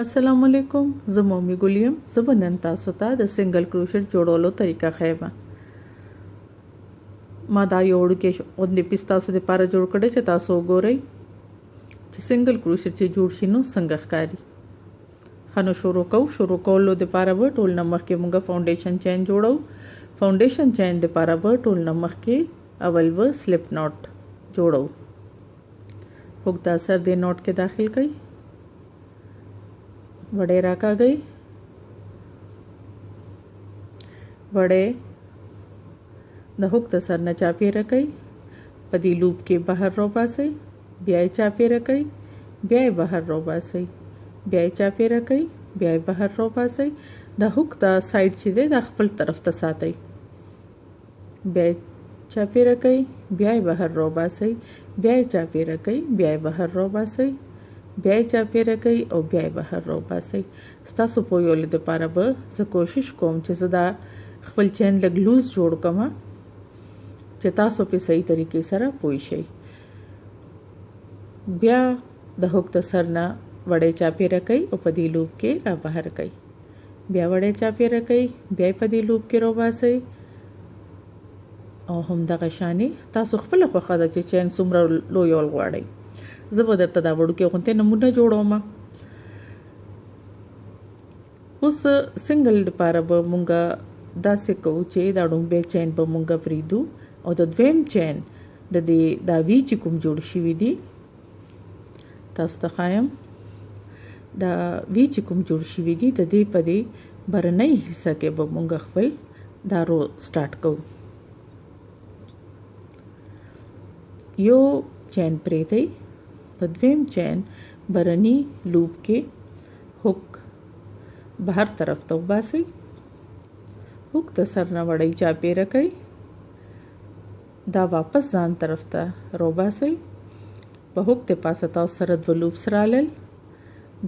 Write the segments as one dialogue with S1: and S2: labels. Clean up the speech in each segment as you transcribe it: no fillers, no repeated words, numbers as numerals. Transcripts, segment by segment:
S1: السلام علیکم. زه مومي ګل یم. زه به نن تاسو ته د سنگل کروشټ جوړولو طریقه ښیم. ما دا یو وړوکی غوندې پیس تاسو دپاره جوړ کړی چې تاسو وګورئ چې سنگل کروشټ چې جوړ شي نو څنګه ښکاري. ښه نو شروع کوو. شروع کولو دپاره به ټول نه مخکې موږ فاونډیشن چین جوړو. فاونډیشن چین دپاره به ټول نه مخکې اول به سلپ نوټ جوړو. هوک د اثر دې نوټ کې داخل کړئ. वड़े राका गई वड़े द हुक त सर न चापी रकई पदी लूप के बाहर रोबा सई ब्याय चापी रकई ब्याय बाहर रोबा सई ब्याय चापी रकई ब्याय बाहर रोबा सई द हुक द साइड ची दे द खपल तरफ त सातई ब्याय चापी रकई ब्याय बाहर रोबा सई ब्याय चापी रकई ब्याय बाहर रोबा सई ब्याय चाپیره کوي او بیا بهر روباسي. ستاسو په یو لید لپاره به زه کوشش کوم چې زه دا خپل چین لګ لوز جوړ کړم چې تاسو په صحیح طریقې سره پوه شئ. بیا د هوک د سر نه وړې چاپیره کوي او په دې لوپ کې را بهر کوي. بیا وړې چاپیره کوي بیا په دې لوپ کې روباسي او هم دغه شانې تاسو خپل خوښه ده چې چین څومره لوی ول غواړئ. زه به درته دا وړوکی غونډې نمونه جوړوم. اوس سنگل لپاره به مونږه داسې کوو چې دا ډومبې چین به مونږه پریدو او د دویم چین د دې دا وی چې کوم جوړ شوی دی تاسو ته ښایم. دا وی چې کوم جوړ شوی دی د دې په دې برنۍ حصہ کې به مونږه خپل دا رو سٹارټ کوو. یو چین پریدئ د دویم چین برنی لوپ کې هوک بهر طرف ته وباسئ. هوک د سر نه وړئ چاپیره کوي دا واپس ځان طرف ته روباسئ. په هوک د پاسه تاسو سره دوه لوپس رالل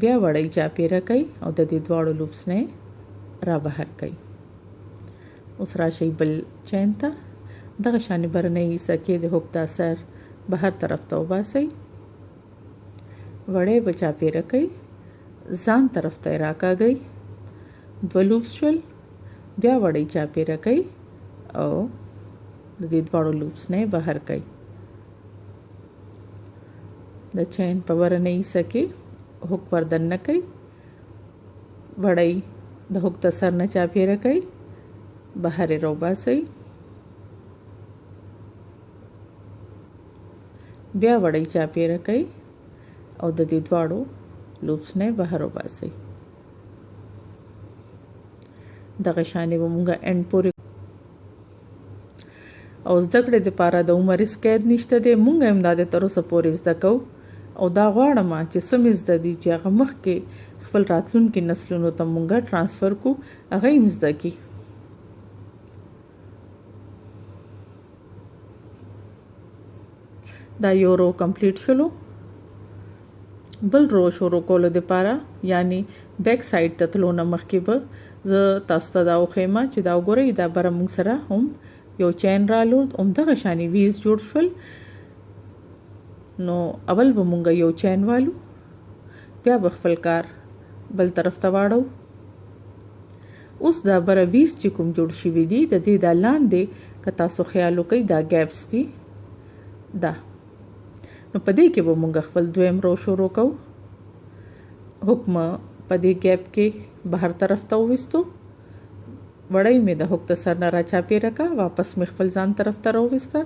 S1: بیا وړئ چاپیره کوي او د دې دواړو لوپس نه را بهر کوي. اوس راشئ بل چین ته دغه شانې برنۍ حصه کې د هوک د سر بهر طرف ته وباسئ. वड़े बचा पे रखई जान तरफ तैरा का गई दो लूप्स चल ब्या वड़े चापे रखई और दीद वाड़ो लूप्स ने बाहर कई द चैन पवर नहीं सके हुक वर्दन न कई वड़ई द हुक तसर न चापे रखई बाहर रोबा सई ब्या वड़ई चापे रखई او د دې دواړو لوپس نه بهر وباسئ. دغه شانې به مونږه اند پورې او زده کړې دپاره د عمر قید نشته دی. مونږ هم دا د تر اوسه پورې زده کوو او دا غواړم چې سمې زده دي چې هغه مخکې خپل راتلونکي نسلونو ته مونږه ټرانسفر کو هغه هم زده کړي. دا یو رو کمپلیټ شلو. بل رو شروع کولو دپاره یعنی بیک سایډ ته تلو نه مخکې به زه تاسو ته دا وښیم چې دا وګورئ دا بره موږ سره هم یو چین رالو همدغه شانې ویز جوړ شول. نو اول به مونږ یو چین والو بیا به خپل کار بل طرف ته واړو. اوس دا بره ویز چې کوم جوړ شوي دي د دې دا لاندې که تاسو خیال وکئ دا ګیپس دي دا. نو په دې کې به مونږ خپل دویم رو شروع کوو. حکم په دې ګیپ کې بهر طرف ته وویستو. وړی مې د هوک د سر نه را چاپیره کا واپس مې خپل ځان طرف ته راوویسته.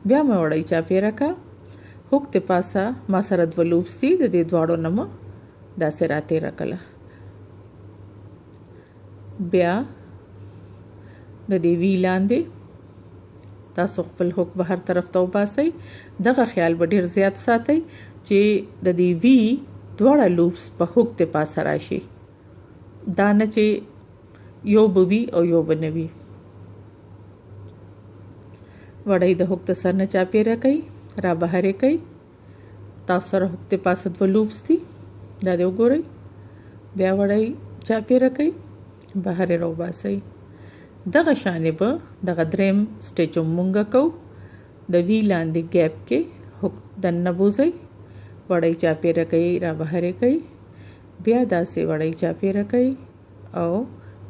S1: بیا مې وړی چاپیره کا هوک د پاسه ما سره دوه لوپس دي د دې دواړو نه مې داسې راتېره کړله. بیا د دې وی لاندې تاسو خپل هوک بهر طرف ته وباسئ. دغه خیال به ډیر زیات ساتئ چې د دې وی دواړه لوپس په هوک ته پاسه راشي. دا نه چې یو به وي او یو به نه وي. وړئ د هوک د سر نه چاپیره کوي را بهرې کوي. تاسو سره هوک ته پاسه دوه لوپس دي دا دې وګورئ. بیا وړئ چاپیره کوي بهرې راوباسئ. دغه شانې به دغه دریم سټیچ مونږه کوو. د وی لاندې ګیپ کې هوک دننه بوځئ وړئ چاپیره کوي را بهرې کوي بیا داسې وړۍ چاپیره کوي او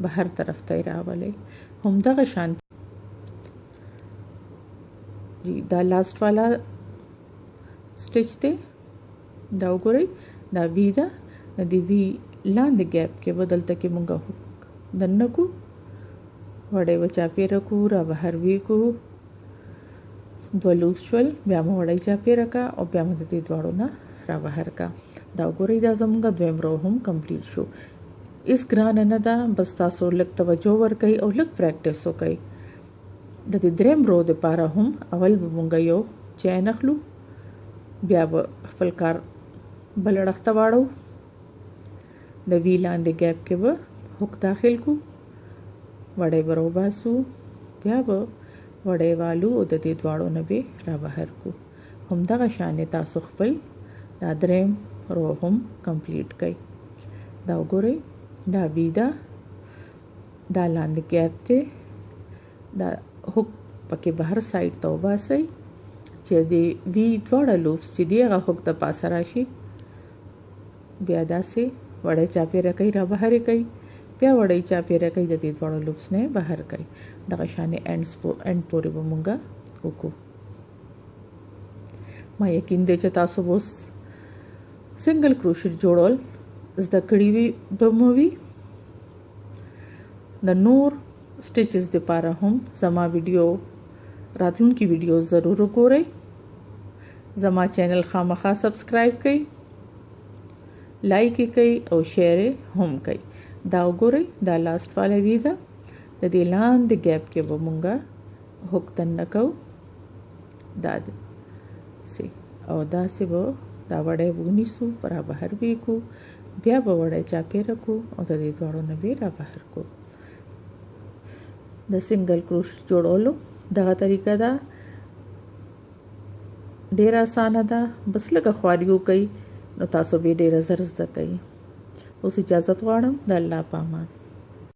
S1: بهر طرف ته راولئ. همدغه شان جی دا لاست والا سټیچ دی، دا وګورئ دا وی ده. د وی لاندې ګیپ کې بدلته کې مونږه هوک دننه کو وړۍ و چاپیره کو را بهر وی کو دوه لوپ شول، بیا مو وړۍ چاپیره کا او بیا مو د دې دواړو نه را بهر کا. دا وګورئ دا زمونږ دویم رو هم کمپلیټ شو. اس ګرانه نه ده، بس تاسو لږ توجه ورکئ او لږ پریکټس وکئ. د دې دریم رو دپاره هم اول به مونږ یو چین اخلو، بیا به خپل کار بل اړخ ته واړو، د وی لاندې ګیپ کې به هوک داخل کو، وړۍ به راوباسو، بیا به وړۍ والو او د دې دواړو نه به را بهر کو. همدغه شانې تاسو خپل دا دریم رو هم کمپلیټ کړئ. دا وګورئ دا وی ده، دا لاندې ګیپ دی، دا هوک پکې بهر سایډ ته وباسئ چې د وی دواړه لوپس چې دی هغه هوک د پاسه راشي. بیا داسې وړۍ چاپیره کوي را بهر کوي، بیا وړۍ چاپیره کوي د دې دواړو لوپس نه بهر کوي. دغه شانې اینډ پورې به مونږ وکړو. ما یقین دی چې تاسو اوس سنگل کروشیټ جوړول زده کړي به مو وي. د نور سټیچز دپاره هم زما ویډیو راتلونکي ویډیو ضرور وګورئ. زما چینل خامخا سبسکرایب کړئ، لایک یې کړئ او شیر یې هم کړئ. دا وګورئ دا لاست والا وی ده، د دې لاندې ګیپ کې به مونږه هوک دننه کوو داسې او داسې به دا وړۍ ونیسو را بهر وی کو، بیا به وړۍ چاپیره کو او د دې دواړو نه به را بهر کو. د سنگل کروشیټ جوړولو دغه طریقه ده، ډیره اسانه ده، بس لږه خواري وکئ نو تاسو به ډیره زر زده کوئ. اوس اجازت غواړم، د الله په امان.